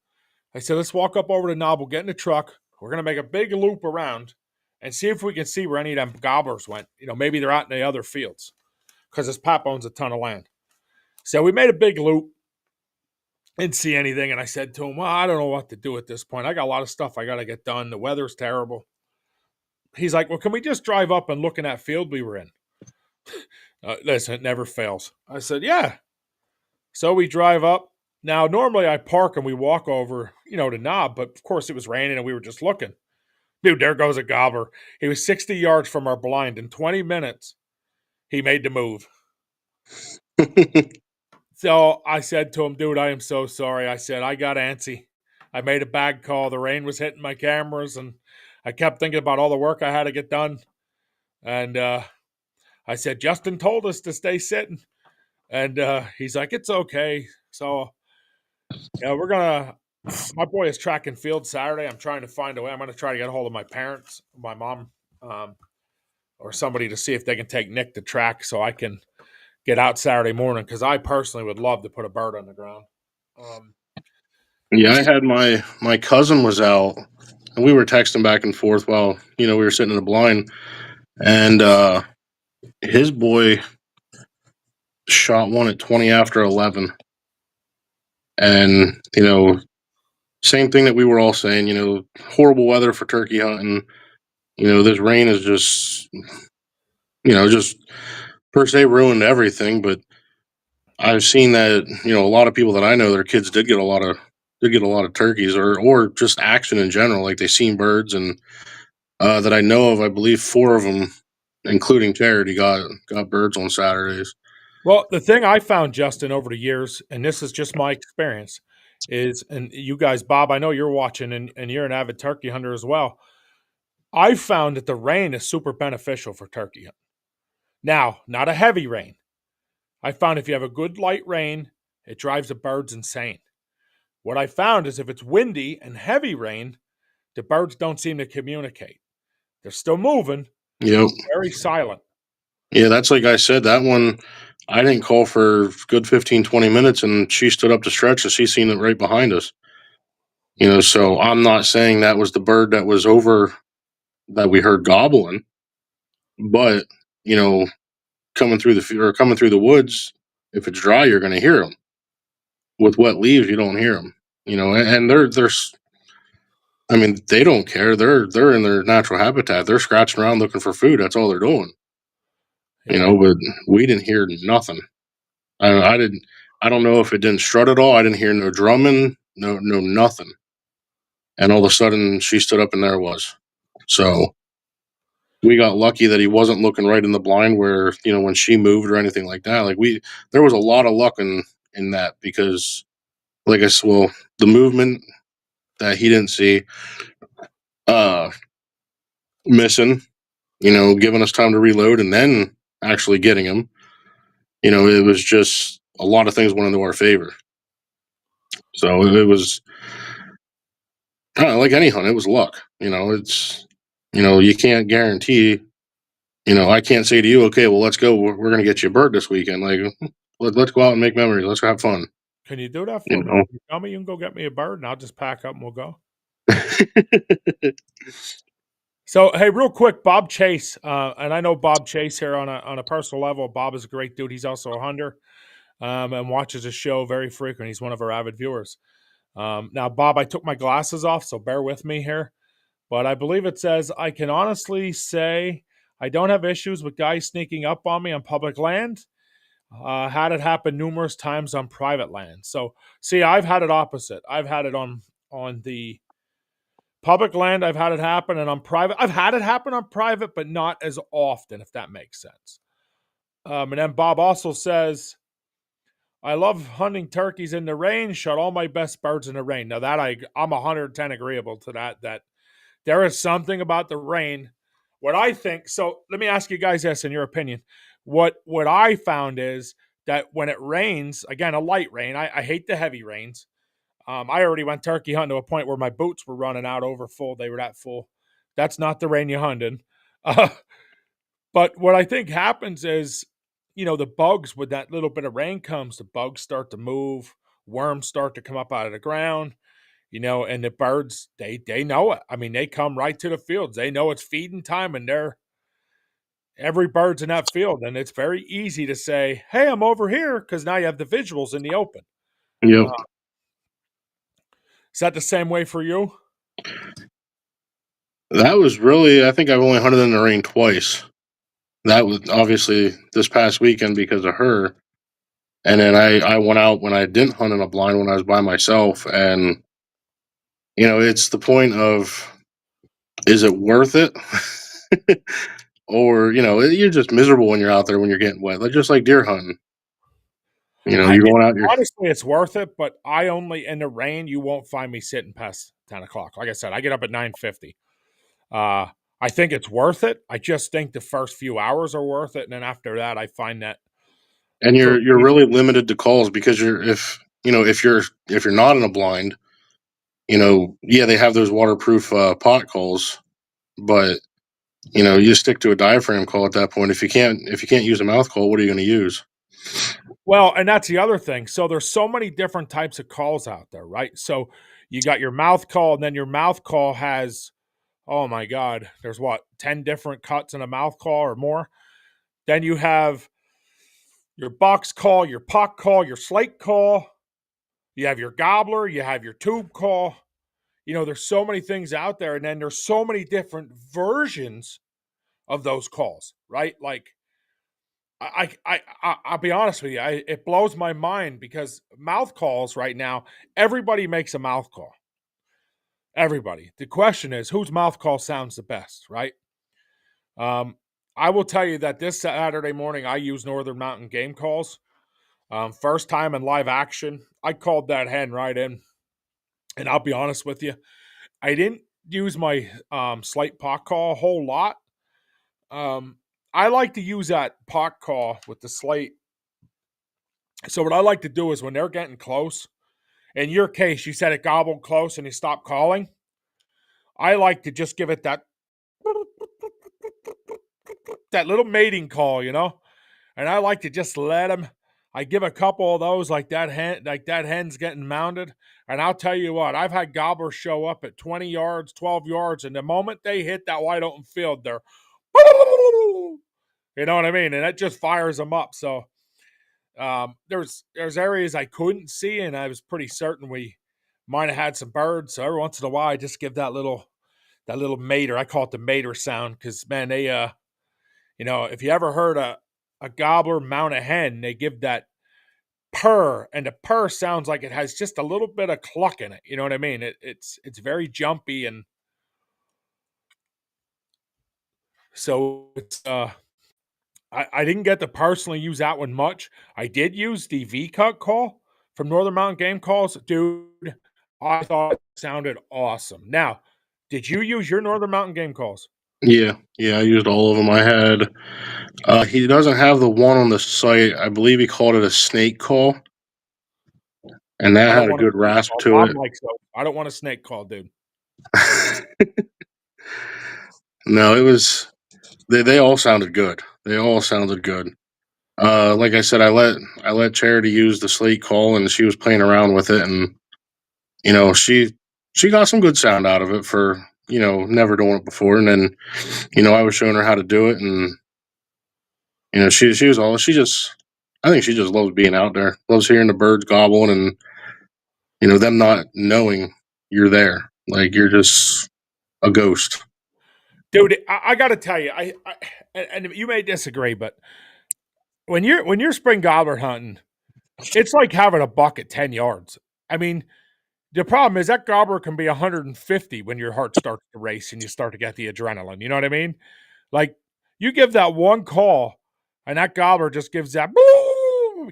I said, let's walk up over to Knob. We'll get in the truck. We're going to make a big loop around and see if we can see where any of them gobblers went. Maybe they're out in the other fields because his pap owns a ton of land. So we made a big loop. Didn't see anything. And I said to him, well, I don't know what to do at this point. I got a lot of stuff I got to get done. The weather's terrible. He's like, well, can we just drive up and look in that field we were in? Listen, it never fails. I said, yeah. So we drive up. Now, normally I park and we walk over, to Knob, but of course it was raining and we were just looking. Dude, there goes a gobbler. He was 60 yards from our blind. In 20 minutes, he made the move. So I said to him, dude, I am so sorry. I said, I got antsy. I made a bad call. The rain was hitting my cameras, and I kept thinking about all the work I had to get done. And I said, Justin told us to stay sitting. And he's like, it's okay. So, my boy is track and field Saturday. I'm trying to find a way. I'm going to try to get a hold of my parents, my mom, or somebody to see if they can take Nick to track so I can get out Saturday morning, because I personally would love to put a bird on the ground. Yeah, I had my cousin was out and we were texting back and forth while we were sitting in the blind, and his boy shot one at 20 after 11, and same thing that we were all saying. Horrible weather for turkey hunting. This rain is just per se ruined everything. But I've seen that a lot of people that I know, their kids did get a lot of turkeys, or just action in general. Like they seen birds, and that I know of, I believe 4 of them, including Charity, got birds on Saturdays. Well, the thing I found, Justin, over the years, and this is just my experience, is, and you guys, Bob, I know you're watching and you're an avid turkey hunter as well. I've found that the rain is super beneficial for turkey hunting. Now, not a heavy rain. I found if you have a good light rain, it drives the birds insane. What I found is if it's windy and heavy rain, the birds don't seem to communicate. They're still moving, Yep. very silent. Yeah, that's like I said, that one, I didn't call for a good 15, 20 minutes, and she stood up to stretch, and she seen it right behind us. So I'm not saying that was the bird that was over that we heard gobbling, but, coming through the woods, if it's dry, you're going to hear them. With wet leaves, you don't hear them. And they're I mean, they don't care. They're in their natural habitat. They're scratching around looking for food. That's all they're doing. Yeah. But we didn't hear nothing. I didn't. I don't know if it didn't strut at all. I didn't hear no drumming, no nothing. And all of a sudden, she stood up, and there it was. So we got lucky that he wasn't looking right in the blind where when she moved or anything like that. Like there was a lot of luck in that, because, like I said, well, the movement that he didn't see, missing, giving us time to reload, and then actually getting him. It was just a lot of things went into our favor. So it was kind of like any hunt. It was luck. It's you can't guarantee. I can't say to you, okay, well, let's go. We're going to get you a bird this weekend. Like, let's go out and make memories. Let's have fun. Can you do that for me? You tell me you can go get me a bird, and I'll just pack up and we'll go. So, hey, real quick, Bob Chase, and I know Bob Chase here on a personal level. Bob is a great dude. He's also a hunter, and watches the show very frequent. He's one of our avid viewers. Now, Bob, I took my glasses off, so bear with me here. But I believe it says, I can honestly say I don't have issues with guys sneaking up on me on public land. Had it happen numerous times on private land. So, see, I've had it opposite. I've had it on the public land. I've had it happen, and on private, I've had it happen on private, but not as often, if that makes sense. And then Bob also says, I love hunting turkeys in the rain. Shot all my best birds in the rain. Now that I'm 110 agreeable to that. That there is something about the rain. What I think. So let me ask you guys this, in your opinion. What I found is that when it rains, again, a light rain. I hate the heavy rains. I already went turkey hunting to a point where my boots were running out over full. They were that full. That's not the rain you hunted. But what I think happens is, the bugs, with that little bit of rain comes, the bugs start to move, worms start to come up out of the ground, and the birds, they know it. I mean, they come right to the fields. They know it's feeding time, and every bird's in that field. And it's very easy to say, hey, I'm over here, because now you have the visuals in the open. Yep. Is that the same way for you? That was really, I think I've only hunted in the rain twice. That was obviously this past weekend because of her. And then I went out when I didn't hunt in a blind, when I was by myself. And, it's the point of, is it worth it? Or, you're just miserable when you're out there when you're getting wet. Like, just like deer hunting. You're going out here. Honestly, it's worth it, but I only, in the rain, you won't find me sitting past 10 o'clock. Like I said, I get up at 9:50. I think it's worth it. I just think the first few hours are worth it. And then after that, I find that. And you're really limited to calls, because if you're not in a blind, yeah, they have those waterproof pot calls, but you stick to a diaphragm call at that point. If you can't use a mouth call, what are you going to use? Well, and that's the other thing. So there's so many different types of calls out there, right? So you got your mouth call, and then your mouth call has, oh my God, there's what, 10 different cuts in a mouth call or more. Then you have your box call, your puck call, your slate call. You have your gobbler, you have your tube call. There's so many things out there, and then there's so many different versions of those calls, right? Like, I'll be honest with you, it blows my mind because mouth calls right now, everybody makes a mouth call. Everybody. The question is, whose mouth call sounds the best, right? I will tell you that this Saturday morning, I used Northern Mountain game calls. First time in live action, I called that hen right in. And I'll be honest with you, I didn't use my slate pot call a whole lot. I like to use that pot call with the slate. So what I like to do is when they're getting close, in your case, you said it gobbled close and you stopped calling. I like to just give it that little mating call, and I like to just let them. I give a couple of those like that hen's getting mounted, and I'll tell you what, I've had gobblers show up at 20 yards, 12 yards, and the moment they hit that wide open field, they're, you know what I mean, and it just fires them up. So there's areas I couldn't see, and I was pretty certain we might have had some birds. So every once in a while, I just give that little mater. I call it the mater sound because man, they if you ever heard a gobbler mount a hen, they give that purr, and the purr sounds like it has just a little bit of cluck in it. You know what I mean? It's very jumpy, and so it's I didn't get to personally use that one much. I did use the V-cut call from Northern Mountain Game Calls. Dude, I thought it sounded awesome. Now, did you use your Northern Mountain Game Calls? Yeah, I used all of them. I had. He doesn't have the one on the site. I believe he called it a snake call, and that I don't had a want a good snake rasp call. to Bob it. likes those. I don't want a snake call, dude. No, it was. They all sounded good. They all sounded good. Like I said, I let Charity use the slate call, and she was playing around with it, and she got some good sound out of it for never doing it before, and then I was showing her how to do it, and she was all she just. I think she just loves being out there, loves hearing the birds gobbling, and them not knowing you're there, like you're just a ghost. Dude, I got to tell you, and you may disagree, but when you're spring gobbler hunting, it's like having a buck at 10 yards. I mean, the problem is that gobbler can be 150 when your heart starts to race and you start to get the adrenaline. You know what I mean? Like you give that one call, and that gobbler just gives that.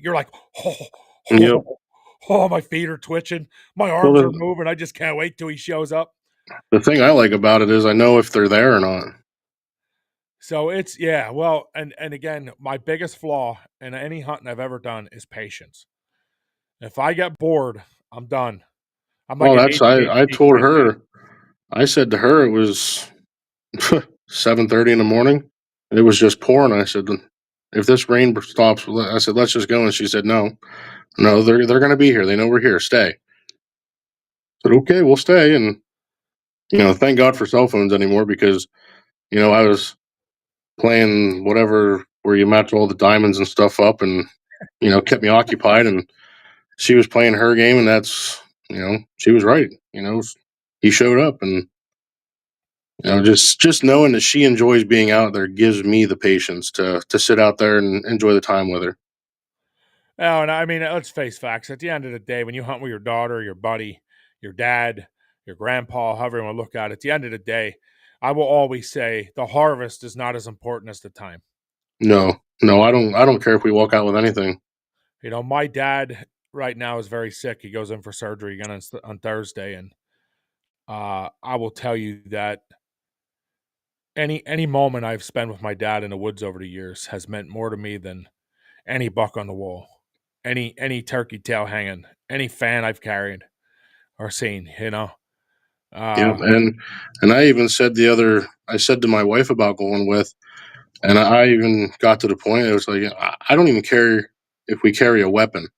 You're like, oh, Yep. my feet are twitching, my Well, arms are moving. I just can't wait till he shows up. the thing I like about it is I know if they're there or not. So it's well, and again, my biggest flaw in any hunting I've ever done is patience. If I get bored, I'm done. I'm like Well, an that's I ADHD told kid, man. her. I said to her it was 7:30 in the morning, and it was just pouring. I said, if this rain stops, I said let's just go. And she said, no, they're going to be here. They know we're here. Stay. I said, okay, we'll stay. And thank God for cell phones anymore because I was playing whatever where you match all the diamonds and stuff up, and kept me occupied. And she was playing her game, and that's she was right. He showed up, and just knowing that she enjoys being out there gives me the patience to sit out there and enjoy the time with her. Oh, and I mean, let's face facts. At the end of the day, when you hunt with your daughter, your buddy, your dad, your grandpa, however you want to look at it, at the end of the day, I will always say the harvest is not as important as the time. No, I don't care if we walk out with anything. My dad right now is very sick. He goes in for surgery again on Thursday, and I will tell you that any moment I've spent with my dad in the woods over the years has meant more to me than any buck on the wall, any turkey tail hanging, any fan I've carried or seen. Yeah, Uh, and I even said I said to my wife about going with, and I even got to the point it was like I don't even care if we carry a weapon.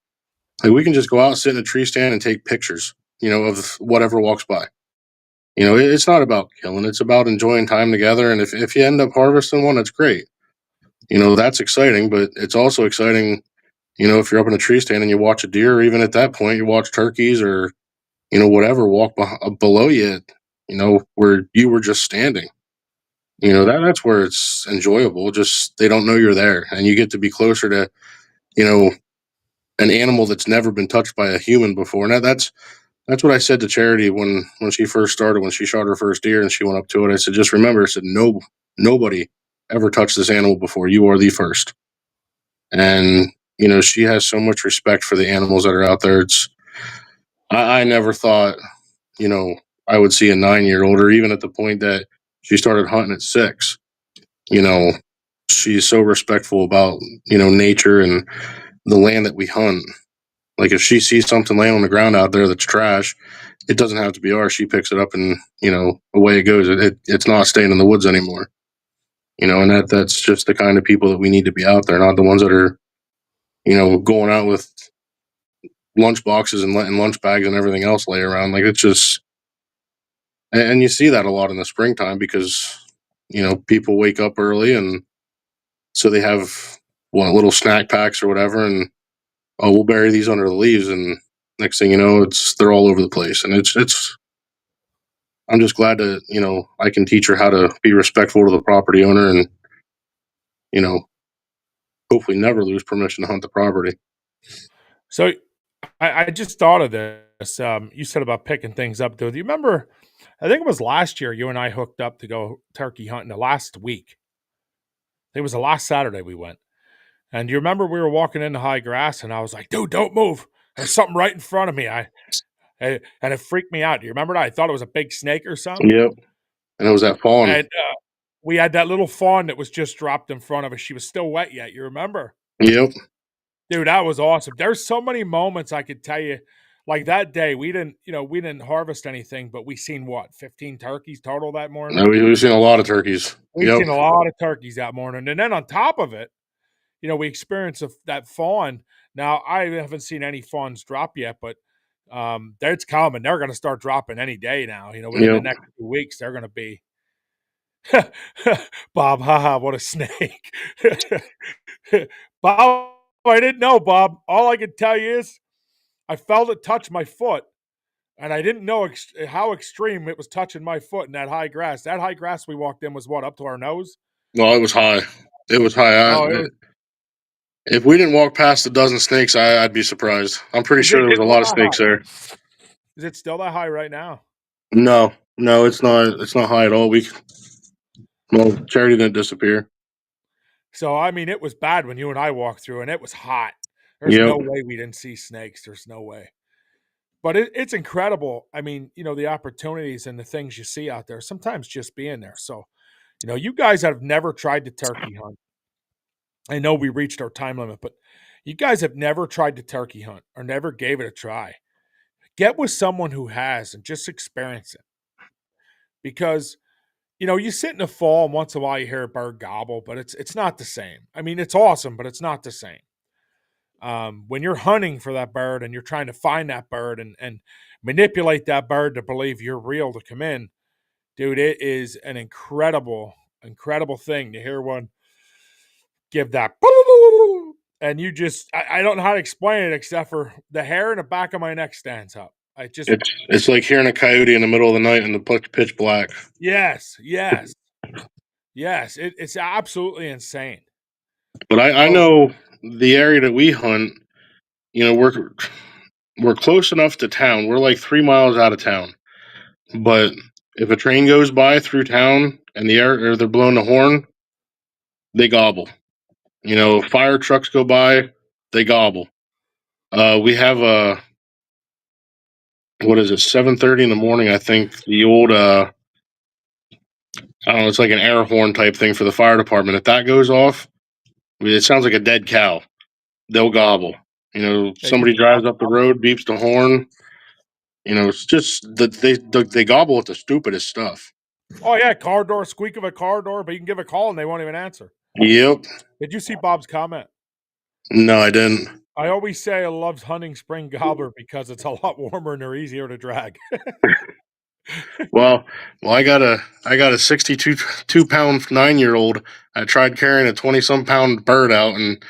Like, we can just go out, sit in a tree stand, and take pictures, of whatever walks by. It's not about killing; it's about enjoying time together. And if you end up harvesting one, that's great. That's exciting. But it's also exciting, if you're up in a tree stand and you watch a deer, or even at that point, you watch turkeys or whatever walk below you. Where you were just standing. That's where it's enjoyable. Just they don't know you're there, and you get to be closer to you know an animal that's never been touched by a human before. And that's what I said to Charity when she first started, when she shot her first deer and she went up to it. I said, just remember, I said, nobody ever touched this animal before. You are the first. And she has so much respect for the animals that are out there. I never thought you know I would see a 9-year-old, or even at the point that she started hunting at 6. You know, she's so respectful about nature and the land that we hunt. Like, if she sees something laying on the ground out there that's trash, it doesn't have to be ours. She picks it up and away it goes. It's not staying in the woods anymore. And that's just the kind of people that we need to be out there, not the ones that are going out with lunch boxes and letting lunch bags and everything else lay around. Like, it's just, and you see that a lot in the springtime because people wake up early, and so they have little snack packs or whatever, and we'll bury these under the leaves, and next thing you know, they're all over the place. And it's I'm just glad that I can teach her how to be respectful to the property owner, and you know hopefully never lose permission to hunt the property. So I just thought of this. You said about picking things up. Do you remember? I think it was last year you and I hooked up to go turkey hunting. The last week, I think it was the last Saturday we went. And you remember we were walking into high grass, and I was like, "Dude, don't move! There's something right in front of me." And it freaked me out. Do you remember that? I thought it was a big snake or something. Yep. And it was that fawn. And we had that little fawn that was just dropped in front of us. She was still wet yet. You remember? Yep. Dude, that was awesome. There's so many moments I could tell you. Like that day, we didn't harvest anything, but we seen 15 turkeys total that morning. No, we've seen a lot of turkeys. We've seen a lot of turkeys that morning. And then on top of it, we experienced that fawn. Now, I haven't seen any fawns drop yet, but that's coming. They're going to start dropping any day now. Within the next 2 weeks, they're going to be Bob, haha, what a snake. Bob, I didn't know, Bob. All I could tell you is I felt it touch my foot, and I didn't know how extreme it was touching my foot in that high grass. That high grass we walked in was up to our nose? No, it was high. It was high. If we didn't walk past a dozen snakes, I'd be surprised. I'm pretty sure there was a lot of snakes there. Is it still that high right now? No, it's not. It's not high at all. Charity didn't disappear. So, I mean, it was bad when you and I walked through, and it was hot. There's no way we didn't see snakes. There's no way. But it's incredible. I mean, the opportunities and the things you see out there, sometimes just being there. So, you guys have never tried to turkey hunt. I know we reached our time limit, but you guys have never tried to turkey hunt or never gave it a try. Get with someone who has and just experience it. Because you sit in the fall and once in a while you hear a bird gobble, but it's not the same. I mean, it's awesome, but it's not the same. When you're hunting for that bird and you're trying to find that bird and manipulate that bird to believe you're real to come in, dude, it is an incredible, incredible thing to hear one give that. And you just, I don't know how to explain it except for the hair in the back of my neck stands up. It's like hearing a coyote in the middle of the night in the pitch black. Yes. It's absolutely insane. But I know the area that we hunt, we're close enough to town. We're like 3 miles out of town. But if a train goes by through town and they're blowing the horn, they gobble. Fire trucks go by, they gobble. We have what is it, 7:30 in the morning, I think, the old I don't know, it's like an air horn type thing for the fire department. If that goes off, it sounds like a dead cow. They'll gobble. Somebody drives up the road, beeps the horn. It's just that they gobble at the stupidest stuff. Oh yeah, car door, squeak of a car door, but you can give a call and they won't even answer. Yep. Did you see Bob's comment? No, I didn't. I always say I love hunting spring gobbler because it's a lot warmer and they're easier to drag. Well, I got a 62 pound 9-year-old. I tried carrying a 20 some pound bird out, and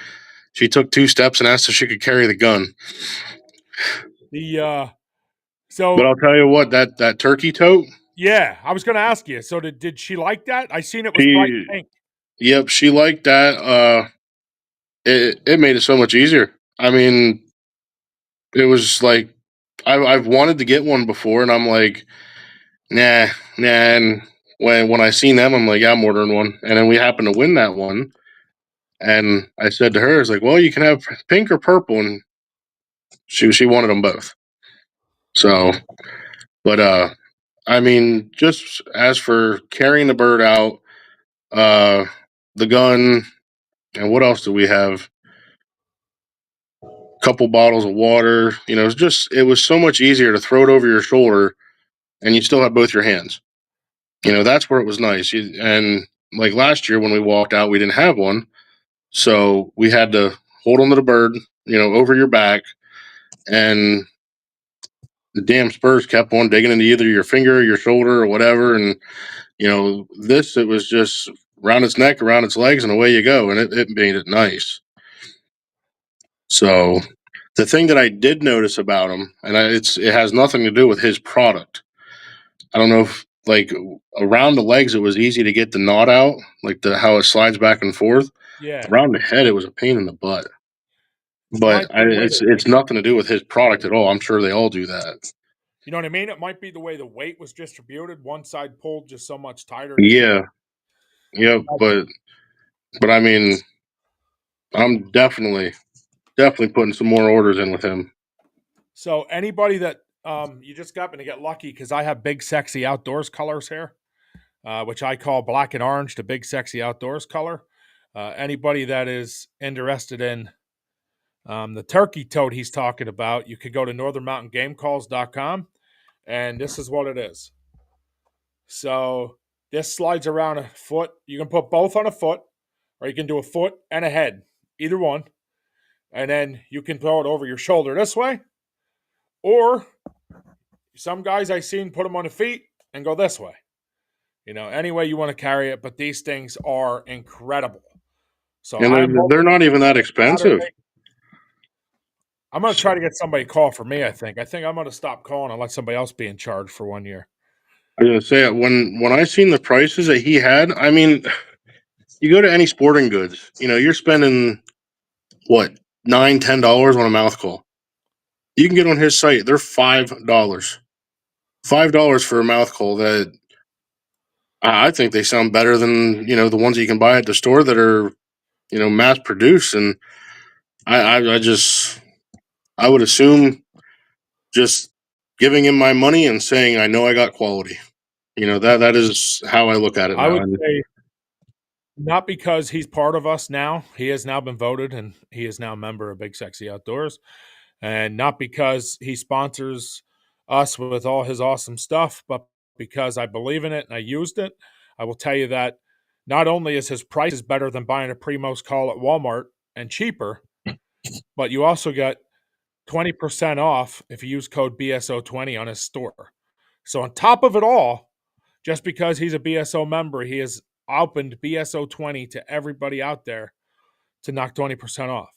she took 2 steps and asked if she could carry the gun. The But I'll tell you what, that turkey tote. yeah, I was going to ask you. So did she like that? I seen it was bright She, pink. yep, she liked that. It made it so much easier. I mean, it was like I've wanted to get one before, and I'm like, nah. And when I seen them, I'm like, yeah, I'm ordering one. And then we happened to win that one, and I said to her, "It's like, well, you can have pink or purple," and she wanted them both. So, but I mean, just as for carrying the bird out, uh, the gun, and what else do we have? Couple bottles of water. It was so much easier to throw it over your shoulder, and you still have both your hands. That's where it was nice. And like last year when we walked out, we didn't have one, so we had to hold onto the bird, over your back, and the damn spurs kept on digging into either your finger or your shoulder or whatever. And it was just around its neck, around its legs, and away you go, and it made it nice. So the thing that I did notice about him, and it has nothing to do with his product. I don't know if like around the legs it was easy to get the knot out, like how it slides back and forth. Yeah. Around the head, it was a pain in the butt. But Might be the way it's nothing to do with his product at all. I'm sure they all do that. You know what I mean? It might be the way the weight was distributed. One side pulled just so much tighter. Yeah, yeah, but I mean, I'm definitely putting some more orders in with him. So anybody that you just got me to get lucky because I have big sexy outdoors colors here, which I call black and orange, the big sexy outdoors color. Anybody that is interested in the turkey tote he's talking about, you could go to northernmountaingamecalls.com, and this is what it is. So this slides around a foot. You can put both on a foot, or you can do a foot and a head, either one. And then you can throw it over your shoulder this way. Or some guys I've seen put them on the feet and go this way. Any way you want to carry it, but these things are incredible. So And they're not even that expensive. I'm going to try to get somebody to call for me, I think. I'm going to stop calling and let somebody else be in charge for 1 year. I was going to say, when I seen the prices that he had, I mean, you go to any sporting goods, you're spending, what, $9-10 on a mouth call. You can get on his site, they're $5. $5 for a mouth call that I think they sound better than, the ones that you can buy at the store that are, mass produced. And I would assume just giving him my money and saying, I know I got quality. That is how I look at it now. I would say not because he's part of us now. He has now been voted, and he is now a member of Big Sexy Outdoors. And not because he sponsors us with all his awesome stuff, but because I believe in it and I used it. I will tell you that not only is his prices better than buying a Primos call at Walmart and cheaper, but you also get 20% off if you use code BSO20 on his store. So on top of it all, just because he's a BSO member, he has opened BSO20 to everybody out there to knock 20% off.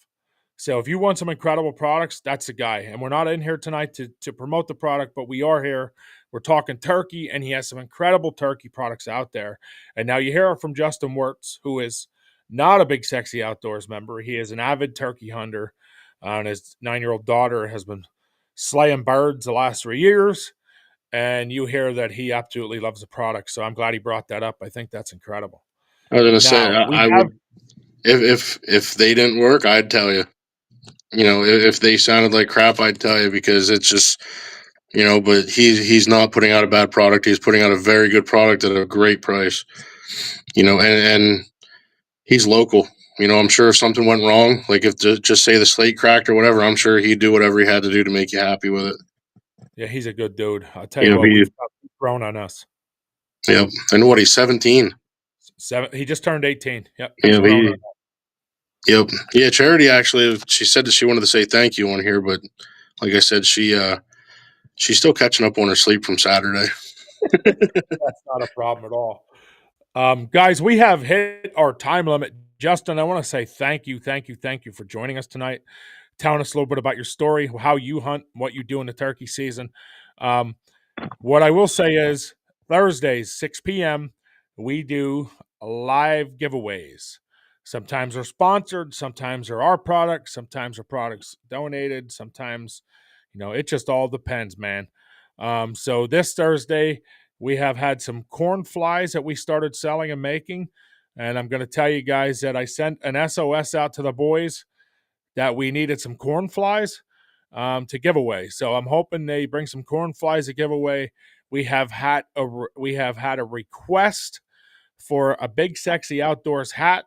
So if you want some incredible products, that's the guy. And we're not in here tonight to promote the product, but we are here. We're talking turkey, and he has some incredible turkey products out there. And now you hear from Justin Wirtz, who is not a Big Sexy Outdoors member. He is an avid turkey hunter, and his 9-year-old daughter has been slaying birds the last 3 years. And you hear that he absolutely loves the product. So I'm glad he brought that up. I think that's incredible. I was going to say, I have, would, if they didn't work, I'd tell you. If they sounded like crap, I'd tell you, because it's just, but he's not putting out a bad product. He's putting out a very good product at a great price, and he's local. I'm sure if something went wrong, like if just say the slate cracked or whatever, I'm sure he'd do whatever he had to do to make you happy with it. Yeah, he's a good dude. I'll tell you what, he's grown on us. Yep. And what, he's 17? He just turned 18. Yep. Yeah, Yep. Yeah, Charity actually, she said that she wanted to say thank you on here, but like I said, she's still catching up on her sleep from Saturday. That's not a problem at all. Guys, we have hit our time limit. Justin, I want to say thank you for joining us tonight, telling us a little bit about your story, how you hunt, what you do in the turkey season. What I will say is Thursdays, 6 p.m., we do live giveaways. Sometimes they're sponsored, sometimes they're our products, sometimes our products donated, sometimes, it just all depends, man. So this Thursday, we have had some corn flies that we started selling and making. And I'm going to tell you guys that I sent an SOS out to the boys that we needed some corn flies to give away. So I'm hoping they bring some corn flies to give away. We have had a request for a Big Sexy Outdoors hat.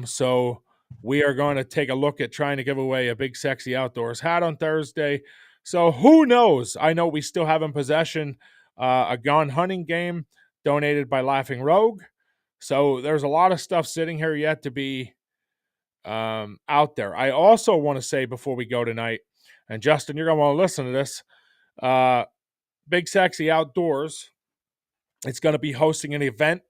So we are going to take a look at trying to give away a Big Sexy Outdoors hat on Thursday. So who knows? I know we still have in possession a gun hunting game donated by Laughing Rogue. So there's a lot of stuff sitting here yet to be out there. I also want to say before we go tonight, and Justin, you're going to want to listen to this, Big Sexy Outdoors, it's going to be hosting an event.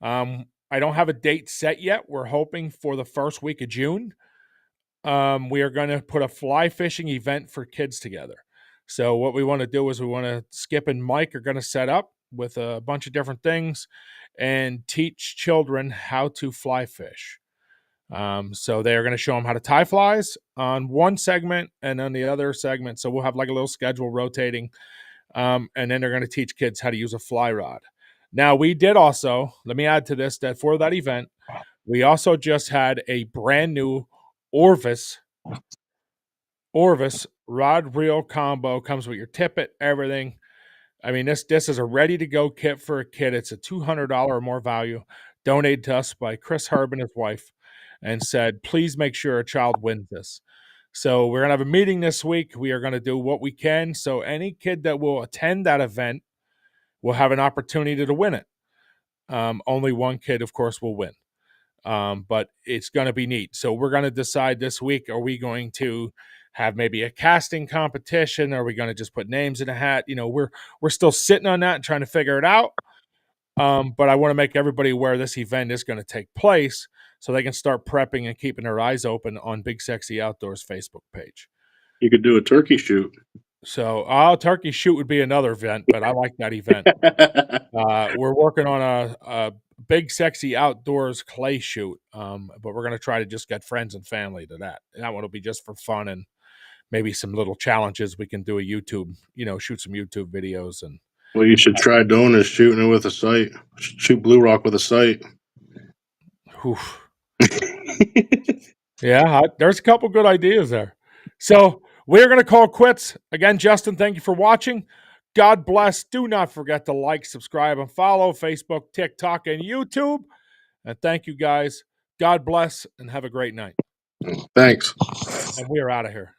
I don't have a date set yet. We're hoping for the first week of June. We are going to put a fly fishing event for kids together. So what we want to do is we want to Skip and Mike are going to set up with a bunch of different things and teach children how to fly fish. So they're going to show them how to tie flies on one segment and on the other segment. So we'll have like a little schedule rotating. And then they're going to teach kids how to use a fly rod. Now we did also, let me add to this, that for that event, we also just had a brand new Orvis rod reel combo. Comes with your tippet, everything. I mean, this is a ready to go kit for a kid. It's a $200 or more value, donated to us by Chris Herb and his wife, and said, please make sure a child wins this. So we're going to have a meeting this week. We are going to do what we can. So any kid that will attend that event will have an opportunity to win it. Only one kid, of course, will win. But it's going to be neat. So we're going to decide this week, are we going to have maybe a casting competition? Are we going to just put names in a hat? We're still sitting on that and trying to figure it out. But I want to make everybody aware this event is going to take place so they can start prepping and keeping their eyes open on Big Sexy Outdoors Facebook page. You could do a turkey shoot. So turkey shoot would be another event, but I like that event. We're working on a Big Sexy Outdoors clay shoot, but we're going to try to just get friends and family to that. And that one will be just for fun and maybe some little challenges. We can do a YouTube, shoot some YouTube videos. And well, you should try doing is shooting it with a sight. Shoot blue rock with a sight. Yeah, there's a couple good ideas there. So we're going to call quits. Again, Justin, thank you for watching. God bless. Do not forget to like, subscribe, and follow Facebook, TikTok, and YouTube. And thank you, guys. God bless, and have a great night. Thanks. And we are out of here.